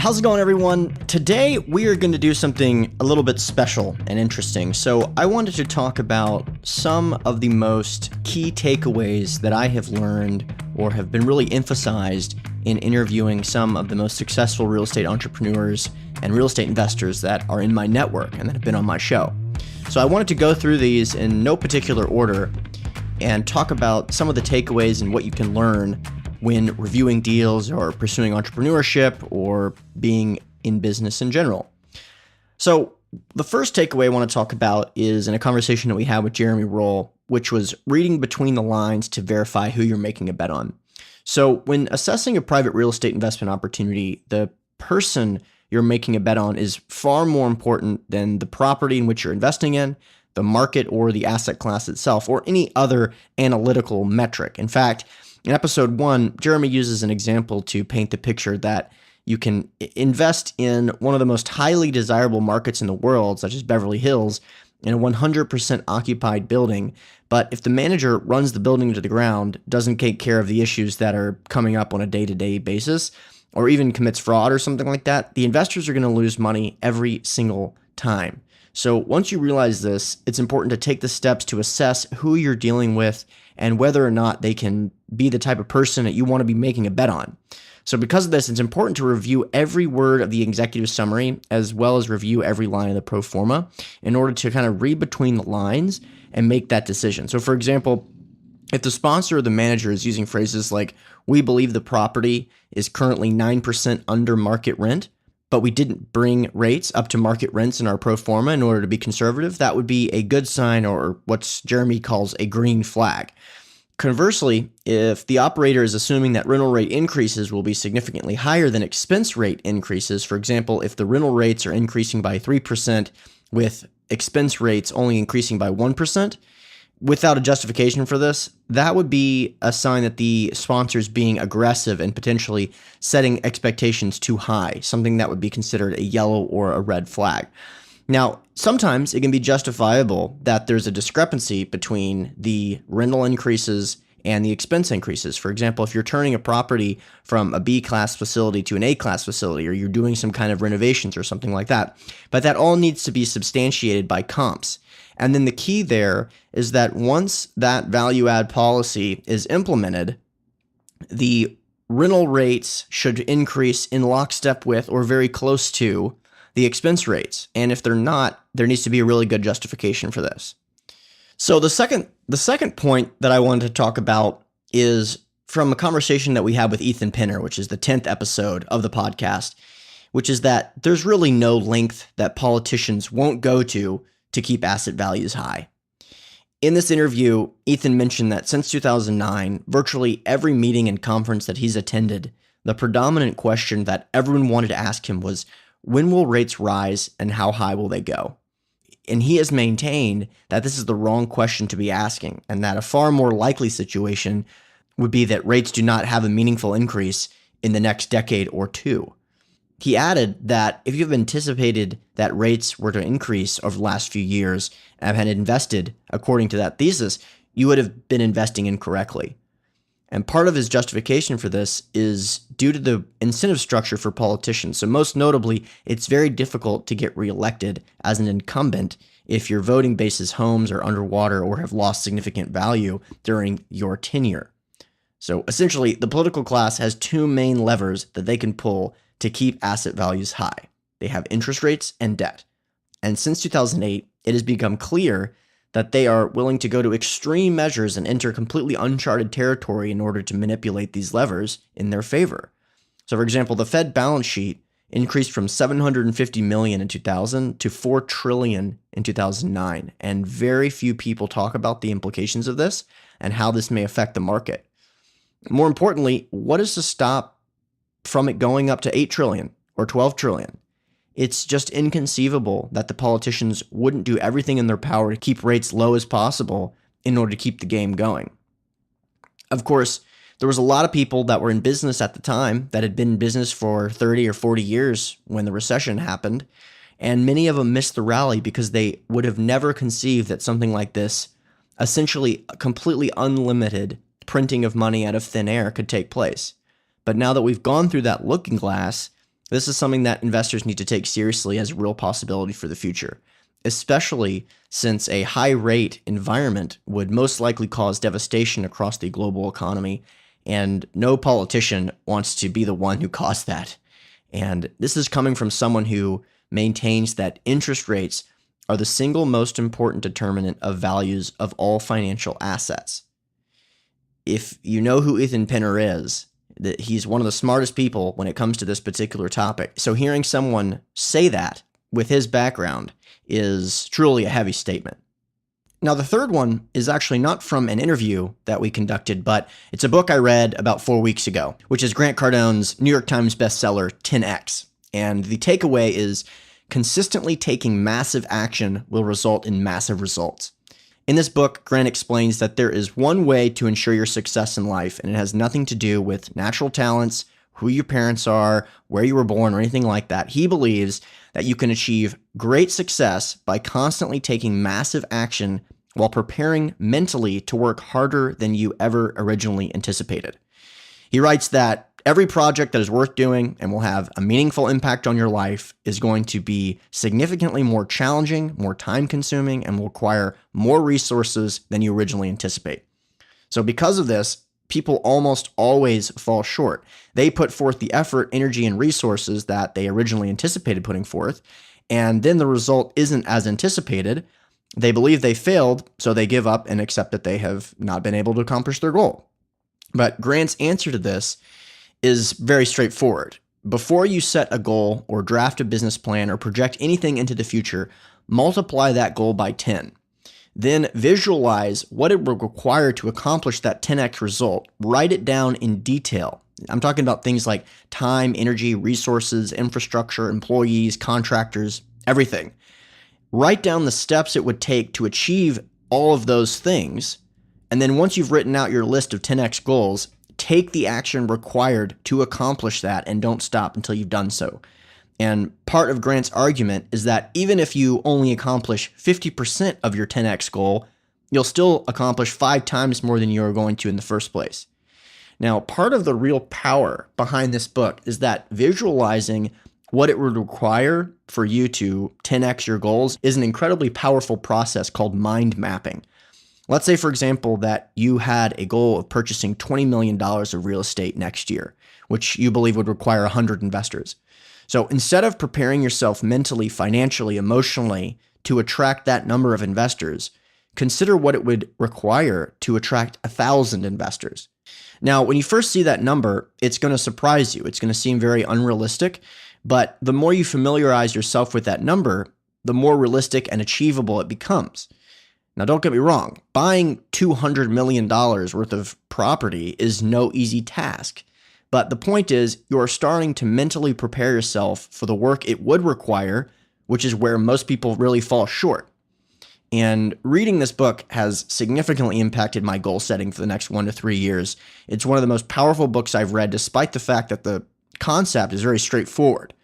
How's it going, everyone? Today we are going to do something a little bit special and interesting. So I wanted to talk about some of the most key takeaways that I have learned or have been really emphasized in interviewing some of the most successful real estate entrepreneurs and real estate investors that are in my network and that have been on my show. So I wanted to go through these in no particular order and talk about some of the takeaways and what you can learn when reviewing deals or pursuing entrepreneurship or being in business in general. So the first takeaway I want to talk about is in a conversation that we had with Jeremy Roll, which was reading between the lines to verify who you're making a bet on. So when assessing a private real estate investment opportunity, the person you're making a bet on is far more important than the property in which you're investing in, the market or the asset class itself, or any other analytical metric. In fact, in episode 1, Jeremy uses an example to paint the picture that you can invest in one of the most highly desirable markets in the world, such as Beverly Hills, in a 100% occupied building. But if the manager runs the building to the ground, doesn't take care of the issues that are coming up on a day-to-day basis, or even commits fraud or something like that, the investors are going to lose money every single time. So once you realize this, it's important to take the steps to assess who you're dealing with and whether or not they can be the type of person that you want to be making a bet on. So because of this, it's important to review every word of the executive summary as well as review every line of the pro forma in order to kind of read between the lines and make that decision. So for example, if the sponsor or the manager is using phrases like, "We believe the property is currently 9% under market rent, but we didn't bring rates up to market rents in our pro forma in order to be conservative," that would be a good sign, or what Jeremy calls a green flag. Conversely, if the operator is assuming that rental rate increases will be significantly higher than expense rate increases, for example, if the rental rates are increasing by 3% with expense rates only increasing by 1%, without a justification for this, that would be a sign that the sponsor is being aggressive and potentially setting expectations too high, something that would be considered a yellow or a red flag. Now, sometimes it can be justifiable that there's a discrepancy between the rental increases and the expense increases. For example, if you're turning a property from a B-class facility to an A-class facility, or you're doing some kind of renovations or something like that. But that all needs to be substantiated by comps. And then the key there is that once that value add policy is implemented, the rental rates should increase in lockstep with or very close to the expense rates. And if they're not, there needs to be a really good justification for this. So the second point that I wanted to talk about is from a conversation that we had with Ethan Pennar, which is the 10th episode of the podcast, which is that there's really no length that politicians won't go to keep asset values high. In this interview, Ethan mentioned that since 2009, virtually every meeting and conference that he's attended, the predominant question that everyone wanted to ask him was, when will rates rise and how high will they go? And he has maintained that this is the wrong question to be asking, and that a far more likely situation would be that rates do not have a meaningful increase in the next decade or two. He added that if you've anticipated that rates were to increase over the last few years and had invested according to that thesis, you would have been investing incorrectly. And part of his justification for this is due to the incentive structure for politicians. So most notably, it's very difficult to get reelected as an incumbent if your voting base's homes are underwater or have lost significant value during your tenure. So essentially, the political class has two main levers that they can pull to keep asset values high. They have interest rates and debt. And since 2008, it has become clear that they are willing to go to extreme measures and enter completely uncharted territory in order to manipulate these levers in their favor. So for example, the Fed balance sheet increased from $750 million in 2000 to $4 trillion in 2009. And very few people talk about the implications of this and how this may affect the market. More importantly, what is to stop from it going up to $8 trillion or $12 trillion? It's just inconceivable that the politicians wouldn't do everything in their power to keep rates low as possible in order to keep the game going. Of course, there was a lot of people that were in business at the time that had been in business for 30 or 40 years when the recession happened, and many of them missed the rally because they would have never conceived that something like this, essentially completely unlimited printing of money out of thin air, could take place. But now that we've gone through that looking glass, This is something that investors need to take seriously as a real possibility for the future, especially since a high rate environment would most likely cause devastation across the global economy, and no politician wants to be the one who caused that. And this is coming from someone who maintains that interest rates are the single most important determinant of values of all financial assets. If you know who Ethan Pennar is, that he's one of the smartest people when it comes to this particular topic. So hearing someone say that with his background is truly a heavy statement. Now, the third one is actually not from an interview that we conducted, but it's a book I read about 4 weeks ago, which is Grant Cardone's New York Times bestseller, 10X. And the takeaway is consistently taking massive action will result in massive results. In this book, Grant explains that there is one way to ensure your success in life, and it has nothing to do with natural talents, who your parents are, where you were born, or anything like that. He believes that you can achieve great success by constantly taking massive action while preparing mentally to work harder than you ever originally anticipated. He writes that every project that is worth doing and will have a meaningful impact on your life is going to be significantly more challenging, more time-consuming, and will require more resources than you originally anticipate. So because of this, people almost always fall short. They put forth the effort, energy, and resources that they originally anticipated putting forth, and then the result isn't as anticipated. They believe they failed, so they give up and accept that they have not been able to accomplish their goal. But Grant's answer to this is very straightforward. Before you set a goal or draft a business plan or project anything into the future, multiply that goal by 10. Then visualize what it will require to accomplish that 10x result. Write it down in detail. I'm talking about things like time, energy, resources, infrastructure, employees, contractors, everything. Write down the steps it would take to achieve all of those things. And then once you've written out your list of 10x goals, take the action required to accomplish that and don't stop until you've done so. And part of Grant's argument is that even if you only accomplish 50% of your 10x goal, you'll still accomplish 5 times more than you were going to in the first place. Now, part of the real power behind this book is that visualizing what it would require for you to 10x your goals is an incredibly powerful process called mind mapping. Let's say, for example, that you had a goal of purchasing $20 million of real estate next year, which you believe would require 100 investors. So instead of preparing yourself mentally, financially, emotionally to attract that number of investors, consider what it would require to attract 1,000 investors. Now, when you first see that number, it's going to surprise you. It's going to seem very unrealistic, but the more you familiarize yourself with that number, the more realistic and achievable it becomes. Now, don't get me wrong, buying $200 million worth of property is no easy task. But the point is, you are starting to mentally prepare yourself for the work it would require, which is where most people really fall short. And reading this book has significantly impacted my goal setting for the next 1 to 3 years. It's one of the most powerful books I've read, despite the fact that the concept is very straightforward.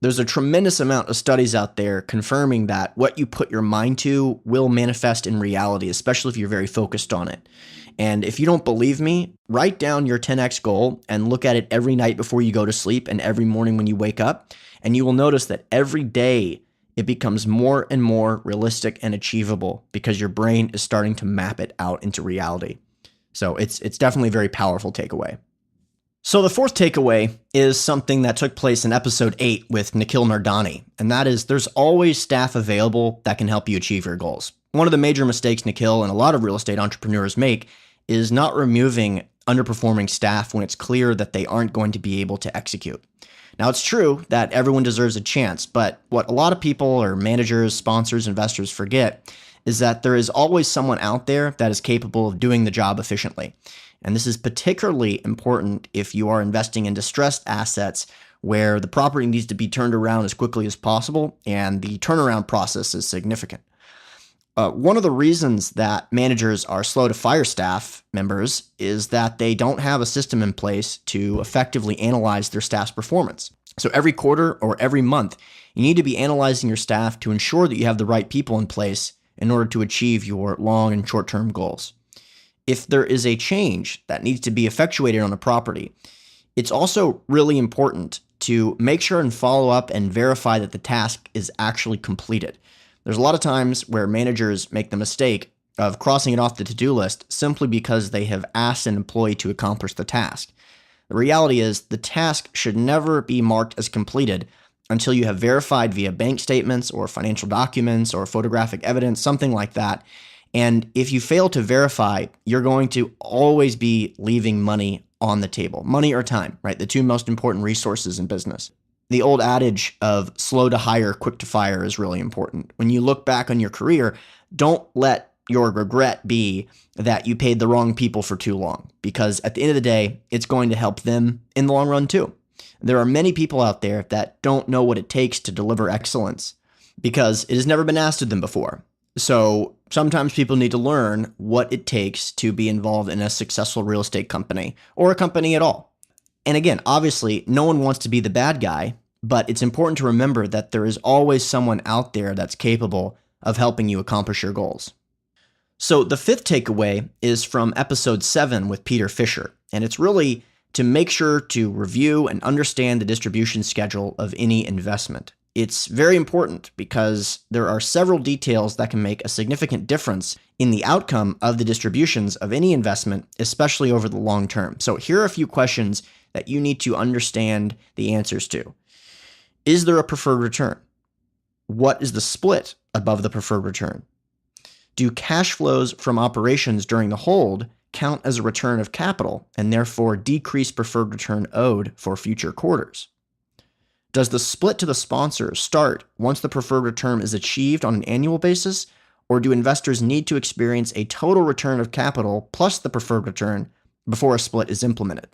There's a tremendous amount of studies out there confirming that what you put your mind to will manifest in reality, especially if you're very focused on it. And if you don't believe me, write down your 10x goal and look at it every night before you go to sleep and every morning when you wake up. And you will notice that every day it becomes more and more realistic and achievable because your brain is starting to map it out into reality. So it's definitely a very powerful takeaway. So the fourth takeaway is something that took place in episode 8 with Nikhil Nardhani, and that is there's always staff available that can help you achieve your goals. One of the major mistakes Nikhil and a lot of real estate entrepreneurs make is not removing underperforming staff when it's clear that they aren't going to be able to execute. Now, it's true that everyone deserves a chance, but what a lot of people or managers, sponsors, investors forget is that there is always someone out there that is capable of doing the job efficiently. And this is particularly important if you are investing in distressed assets where the property needs to be turned around as quickly as possible and the turnaround process is significant. One of the reasons that managers are slow to fire staff members is that they don't have a system in place to effectively analyze their staff's performance. So every quarter or every month, you need to be analyzing your staff to ensure that you have the right people in place in order to achieve your long and short-term goals. If there is a change that needs to be effectuated on a property, it's also really important to make sure and follow up and verify that the task is actually completed. There's a lot of times where managers make the mistake of crossing it off the to-do list simply because they have asked an employee to accomplish the task. The reality is the task should never be marked as completed until you have verified via bank statements or financial documents or photographic evidence, something like that. And if you fail to verify, you're going to always be leaving money on the table. Money or time, right? The two most important resources in business. The old adage of slow to hire, quick to fire is really important. When you look back on your career, don't let your regret be that you paid the wrong people for too long, because at the end of the day, it's going to help them in the long run too. There are many people out there that don't know what it takes to deliver excellence because it has never been asked of them before. So sometimes people need to learn what it takes to be involved in a successful real estate company or a company at all. And again, obviously, no one wants to be the bad guy, but it's important to remember that there is always someone out there that's capable of helping you accomplish your goals. So the fifth takeaway is from episode 7 with Peter Fisher, and it's really to make sure to review and understand the distribution schedule of any investment. It's very important because there are several details that can make a significant difference in the outcome of the distributions of any investment, especially over the long term. So here are a few questions that you need to understand the answers to. Is there a preferred return? What is the split above the preferred return? Do cash flows from operations during the hold count as a return of capital and therefore decrease preferred return owed for future quarters? Does the split to the sponsor start once the preferred return is achieved on an annual basis, or do investors need to experience a total return of capital plus the preferred return before a split is implemented?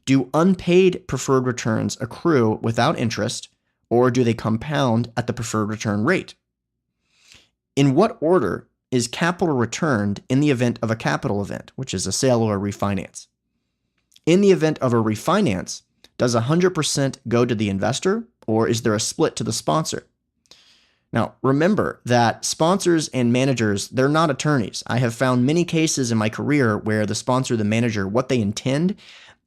Do unpaid preferred returns accrue without interest, or do they compound at the preferred return rate? In what order is capital returned in the event of a capital event, which is a sale or a refinance? In the event of a refinance, does 100% go to the investor, or is there a split to the sponsor? Now, remember that sponsors and managers, they're not attorneys. I have found many cases in my career where the sponsor, the manager, what they intend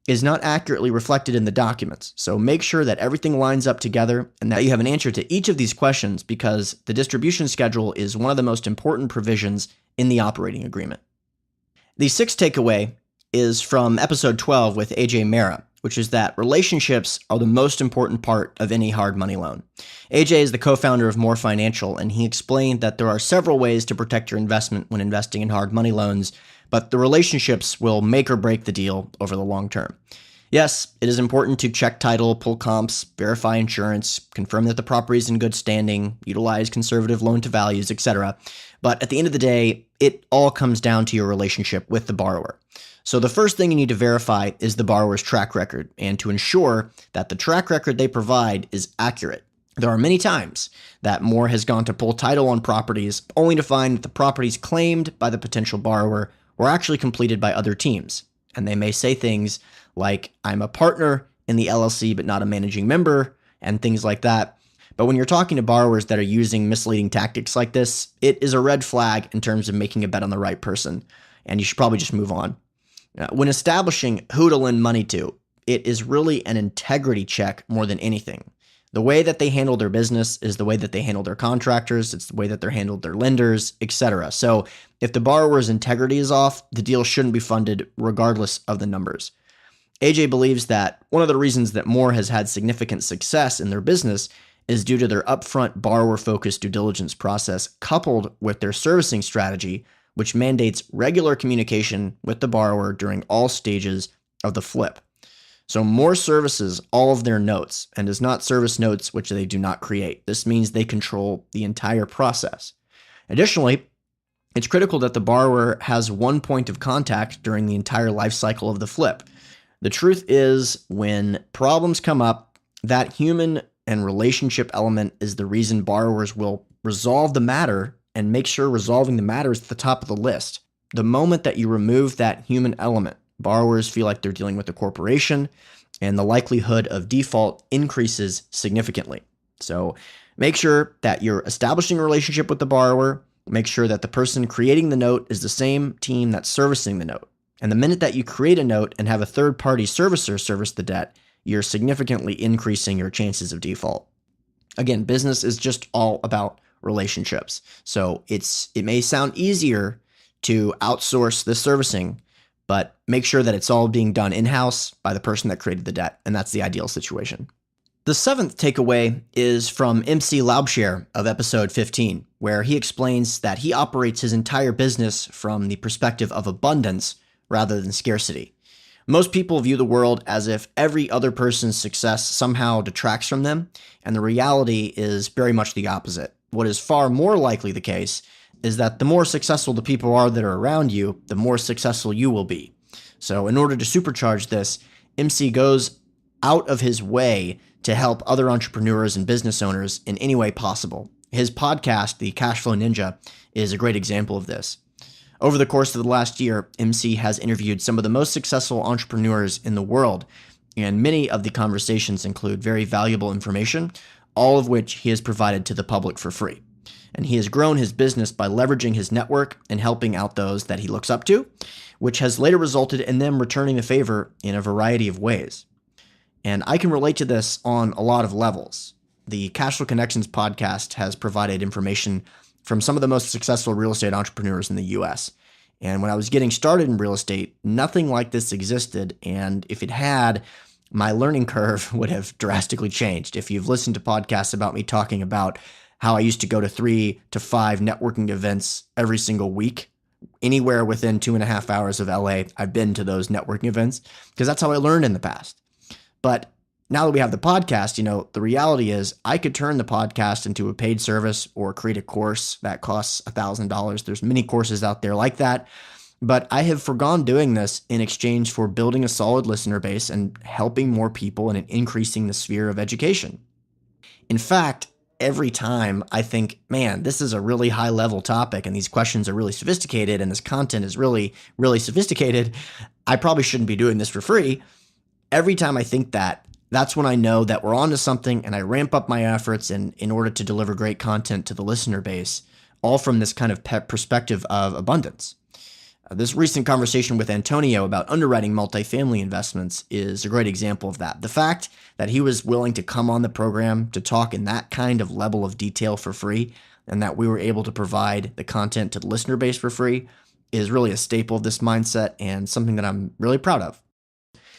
is not accurately reflected in the documents. So make sure that everything lines up together and that you have an answer to each of these questions, because the distribution schedule is one of the most important provisions in the operating agreement. The sixth takeaway is from episode 12 with AJ Mara, which is that relationships are the most important part of any hard money loan. AJ is the co-founder of More Financial, and he explained that there are several ways to protect your investment when investing in hard money loans, but the relationships will make or break the deal over the long term. Yes, it is important to check title, pull comps, verify insurance, confirm that the property is in good standing, utilize conservative loan to values, etc. But at the end of the day, it all comes down to your relationship with the borrower. So the first thing you need to verify is the borrower's track record, and to ensure that the track record they provide is accurate. There are many times that More has gone to pull title on properties only to find that the properties claimed by the potential borrower were actually completed by other teams. And they may say things like, I'm a partner in the LLC but not a managing member, and things like that. But when you're talking to borrowers that are using misleading tactics like this, it is a red flag in terms of making a bet on the right person, and you should probably just move on. When establishing who to lend money to, it is really an integrity check more than anything. The way that they handle their business is the way that they handle their contractors, it's the way that they're handled their lenders, etc. So if the borrower's integrity is off, the deal shouldn't be funded regardless of the numbers. AJ believes that one of the reasons that More has had significant success in their business is due to their upfront borrower-focused due diligence process coupled with their servicing strategy, which mandates regular communication with the borrower during all stages of the flip. So More services all of their notes and does not service notes which they do not create. This means they control the entire process. Additionally, it's critical that the borrower has one point of contact during the entire life cycle of the flip. The truth is, when problems come up, that human and relationship element is the reason borrowers will resolve the matter and make sure resolving the matter is at the top of the list. The moment that you remove that human element, borrowers feel like they're dealing with a corporation, and the likelihood of default increases significantly. So make sure that you're establishing a relationship with the borrower. Make sure that the person creating the note is the same team that's servicing the note. And the minute that you create a note and have a third-party servicer service the debt, you're significantly increasing your chances of default. Again, business is just all about relationships. So it may sound easier to outsource the servicing, but make sure that it's all being done in-house by the person that created the debt, and that's the ideal situation. The seventh takeaway is from MC Laubscher of episode 15, where he explains that he operates his entire business from the perspective of abundance rather than scarcity. Most people view the world as if every other person's success somehow detracts from them, and the reality is very much the opposite. What is far more likely the case is that the more successful the people are that are around you, the more successful you will be. So in order to supercharge this, MC goes out of his way to help other entrepreneurs and business owners in any way possible. His podcast, The Cashflow Ninja, is a great example of this. Over the course of the last year, MC has interviewed some of the most successful entrepreneurs in the world, and many of the conversations include very valuable information, all of which he has provided to the public for free. And he has grown his business by leveraging his network and helping out those that he looks up to, which has later resulted in them returning the favor in a variety of ways. And I can relate to this on a lot of levels. The Cashflow Connections podcast has provided information from some of the most successful real estate entrepreneurs in the US. And when I was getting started in real estate, nothing like this existed. And if it had, my learning curve would have drastically changed. If you've listened to podcasts about me talking about how I used to go to 3 to 5 networking events every single week, anywhere within 2.5 hours of LA, I've been to those networking events because that's how I learned in the past. But now that we have the podcast, the reality is I could turn the podcast into a paid service or create a course that costs $1,000. There's many courses out there like that, but I have forgone doing this in exchange for building a solid listener base and helping more people and increasing the sphere of education. In fact, every time I think, man, this is a really high level topic and these questions are really sophisticated and this content is really, really sophisticated, I probably shouldn't be doing this for free. Every time I think that, that's when I know that we're onto something and I ramp up my efforts in order to deliver great content to the listener base, all from this kind of perspective of abundance. This recent conversation with Antonio about underwriting multifamily investments is a great example of that. The fact that he was willing to come on the program to talk in that kind of level of detail for free, and that we were able to provide the content to the listener base for free, is really a staple of this mindset and something that I'm really proud of.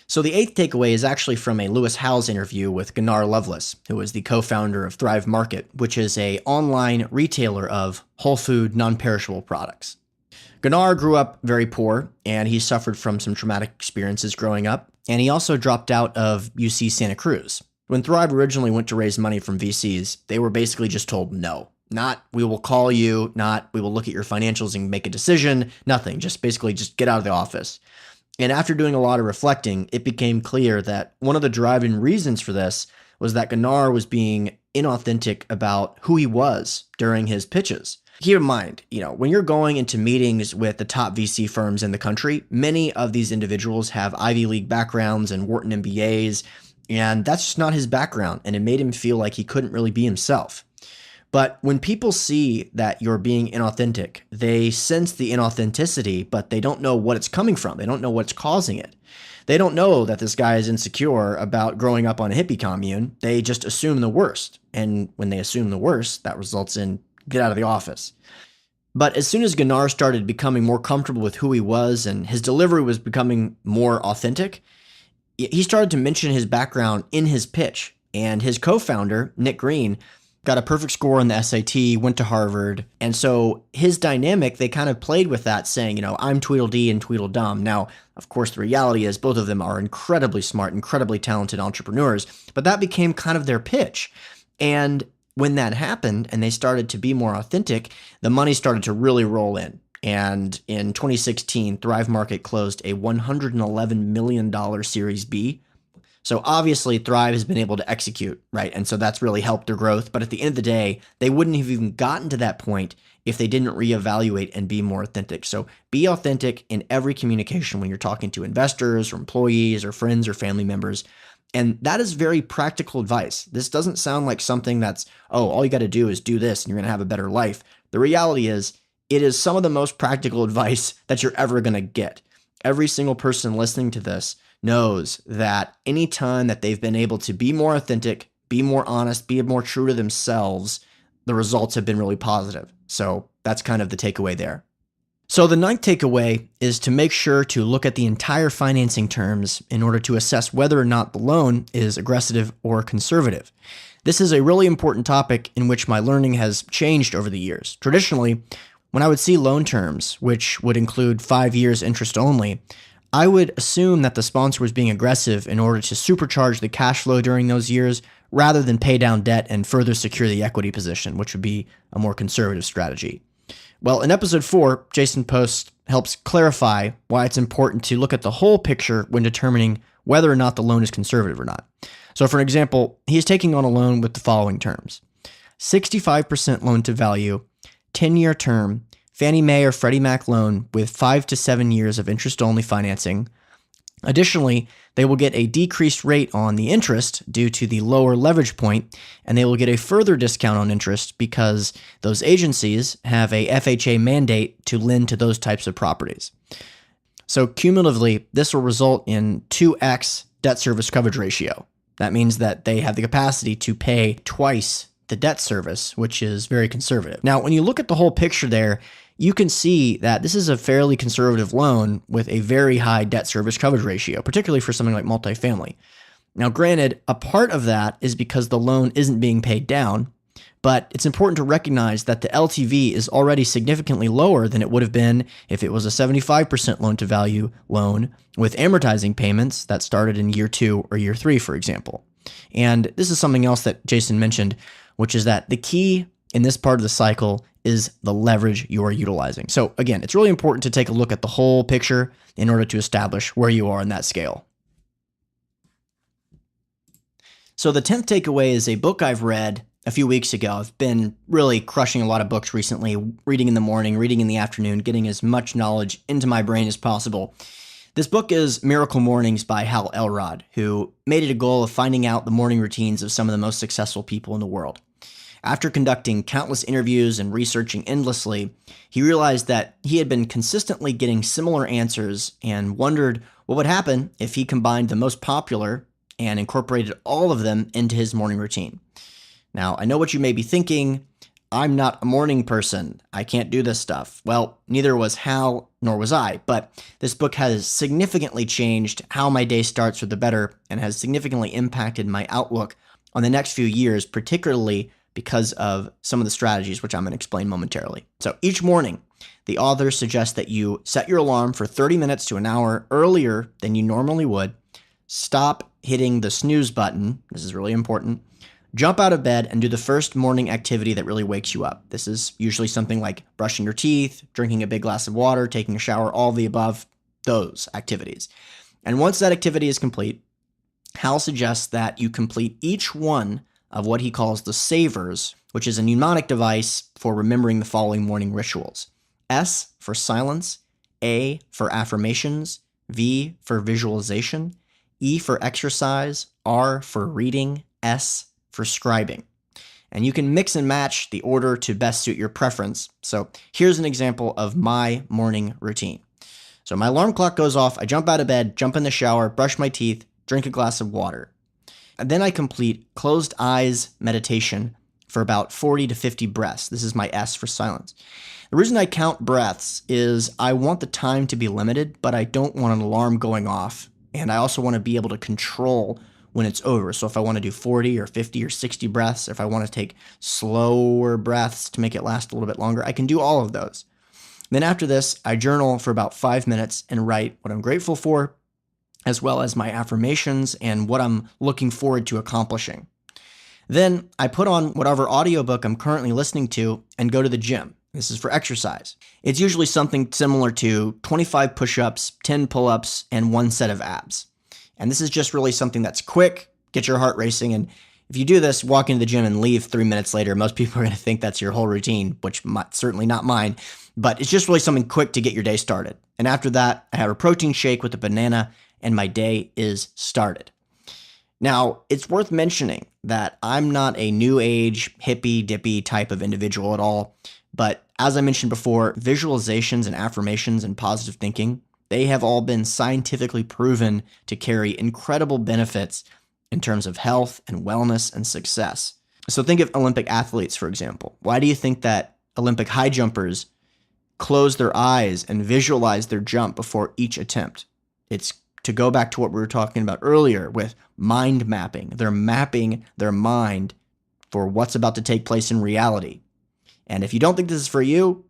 So the eighth takeaway is actually from a Lewis Howes interview with Gunnar Lovelace, who is the co-founder of Thrive Market, which is an online retailer of whole food, non-perishable products. Gunnar grew up very poor, and he suffered from some traumatic experiences growing up, and he also dropped out of UC Santa Cruz. When Thrive originally went to raise money from VCs, they were basically just told no. Not, we will call you, not, we will look at your financials and make a decision, nothing, just basically just get out of the office. And after doing a lot of reflecting, it became clear that one of the driving reasons for this was that Gunnar was being inauthentic about who he was during his pitches. Keep in mind, when you're going into meetings with the top VC firms in the country, many of these individuals have Ivy League backgrounds and Wharton MBAs, and that's just not his background, and it made him feel like he couldn't really be himself. But when people see that you're being inauthentic, they sense the inauthenticity, but they don't know what it's coming from. They don't know what's causing it. They don't know that this guy is insecure about growing up on a hippie commune. They just assume the worst. And when they assume the worst, that results in get out of the office. But as soon as Gunnar started becoming more comfortable with who he was and his delivery was becoming more authentic, he started to mention his background in his pitch. And his co-founder, Nick Green, got a perfect score on the SAT, went to Harvard. And so his dynamic, they kind of played with that saying, I'm Tweedledee and Tweedledum. Now, of course, the reality is both of them are incredibly smart, incredibly talented entrepreneurs, but that became kind of their pitch. And when that happened and they started to be more authentic, the money started to really roll in. And in 2016, Thrive Market closed a $111 million Series B. So obviously Thrive has been able to execute, right? And so that's really helped their growth. But at the end of the day, they wouldn't have even gotten to that point if they didn't reevaluate and be more authentic. So be authentic in every communication when you're talking to investors or employees or friends or family members. And that is very practical advice. This doesn't sound like something that's, all you got to do is do this and you're going to have a better life. The reality is, it is some of the most practical advice that you're ever going to get. Every single person listening to this knows that any time that they've been able to be more authentic, be more honest, be more true to themselves, the results have been really positive. So that's kind of the takeaway there. So the ninth takeaway is to make sure to look at the entire financing terms in order to assess whether or not the loan is aggressive or conservative. This is a really important topic in which my learning has changed over the years. Traditionally, when I would see loan terms, which would include 5 years interest only, I would assume that the sponsor was being aggressive in order to supercharge the cash flow during those years rather than pay down debt and further secure the equity position, which would be a more conservative strategy. Well, in episode 4, Jason Post helps clarify why it's important to look at the whole picture when determining whether or not the loan is conservative or not. So for an example, he is taking on a loan with the following terms: 65% loan to value, 10-year term, Fannie Mae or Freddie Mac loan with 5 to 7 years of interest-only financing. Additionally, they will get a decreased rate on the interest due to the lower leverage point, and they will get a further discount on interest because those agencies have a FHA mandate to lend to those types of properties. So cumulatively, this will result in 2x debt service coverage ratio. That means that they have the capacity to pay twice the debt service, which is very conservative. Now, when you look at the whole picture there, you can see that this is a fairly conservative loan with a very high debt service coverage ratio, particularly for something like multifamily. Now, granted, a part of that is because the loan isn't being paid down, but it's important to recognize that the LTV is already significantly lower than it would have been if it was a 75% loan to value loan with amortizing payments that started in year 2 or year 3, for example. And this is something else that Jason mentioned, which is that the key in this part of the cycle is the leverage you are utilizing. So again, it's really important to take a look at the whole picture in order to establish where you are in that scale. So the 10th takeaway is a book I've read a few weeks ago. I've been really crushing a lot of books recently, reading in the morning, reading in the afternoon, getting as much knowledge into my brain as possible. This book is Miracle Mornings by Hal Elrod, who made it a goal of finding out the morning routines of some of the most successful people in the world. After conducting countless interviews and researching endlessly, he realized that he had been consistently getting similar answers and wondered what would happen if he combined the most popular and incorporated all of them into his morning routine. Now, I know what you may be thinking. I'm not a morning person. I can't do this stuff. Well, neither was Hal, nor was I, but this book has significantly changed how my day starts for the better and has significantly impacted my outlook on the next few years, particularly because of some of the strategies, which I'm going to explain momentarily. So each morning, the author suggests that you set your alarm for 30 minutes to an hour earlier than you normally would, stop hitting the snooze button, this is really important, jump out of bed and do the first morning activity that really wakes you up. This is usually something like brushing your teeth, drinking a big glass of water, taking a shower, all of the above, those activities. And once that activity is complete, Hal suggests that you complete each one of what he calls the savers, which is a mnemonic device for remembering the following morning rituals. S for silence, A for affirmations, V for visualization, E for exercise, R for reading, S for scribing. And you can mix and match the order to best suit your preference. So here's an example of my morning routine. So my alarm clock goes off, I jump out of bed, jump in the shower, brush my teeth, drink a glass of water. And then I complete closed eyes meditation for about 40 to 50 breaths. This is my S for silence. The reason I count breaths is I want the time to be limited, but I don't want an alarm going off. And I also want to be able to control when it's over. So if I want to do 40 or 50 or 60 breaths, if I want to take slower breaths to make it last a little bit longer, I can do all of those. Then after this, I journal for about 5 minutes and write what I'm grateful for, as well as my affirmations and what I'm looking forward to accomplishing. Then I put on whatever audiobook I'm currently listening to and go to the gym. This is for exercise. It's usually something similar to 25 push-ups, 10 pull-ups, and 1 set of abs. And this is just really something that's quick, get your heart racing, and if you do this, walk into the gym and leave 3 minutes later, most people are going to think that's your whole routine, which certainly not mine, but it's just really something quick to get your day started. And after that, I have a protein shake with a banana, and my day is started. Now, it's worth mentioning that I'm not a new age, hippy-dippy type of individual at all, but as I mentioned before, visualizations and affirmations and positive thinking, They have all been scientifically proven to carry incredible benefits in terms of health and wellness and success. So think of Olympic athletes, for example. Why do you think that Olympic high jumpers close their eyes and visualize their jump before each attempt? It's to go back to what we were talking about earlier with mind mapping. They're mapping their mind for what's about to take place in reality. And if you don't think this is for you,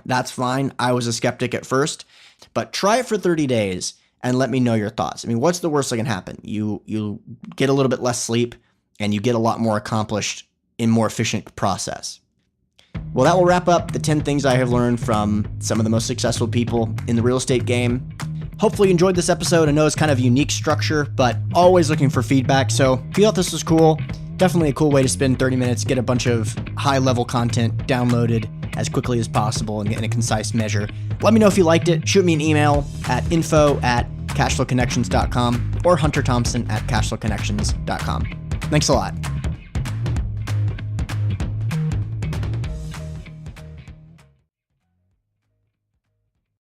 that's fine. I was a skeptic at first, but try it for 30 days and let me know your thoughts. I mean, what's the worst that can happen? You get a little bit less sleep and you get a lot more accomplished in more efficient process. Well, that will wrap up the 10 things I have learned from some of the most successful people in the real estate game. Hopefully you enjoyed this episode. I know it's kind of a unique structure, but always looking for feedback. So if you thought this was cool, definitely a cool way to spend 30 minutes, get a bunch of high-level content downloaded as quickly as possible in a concise measure. Let me know if you liked it. Shoot me an email at info@cashflowconnections.com or hunterthompson@cashflowconnections.com. Thanks a lot.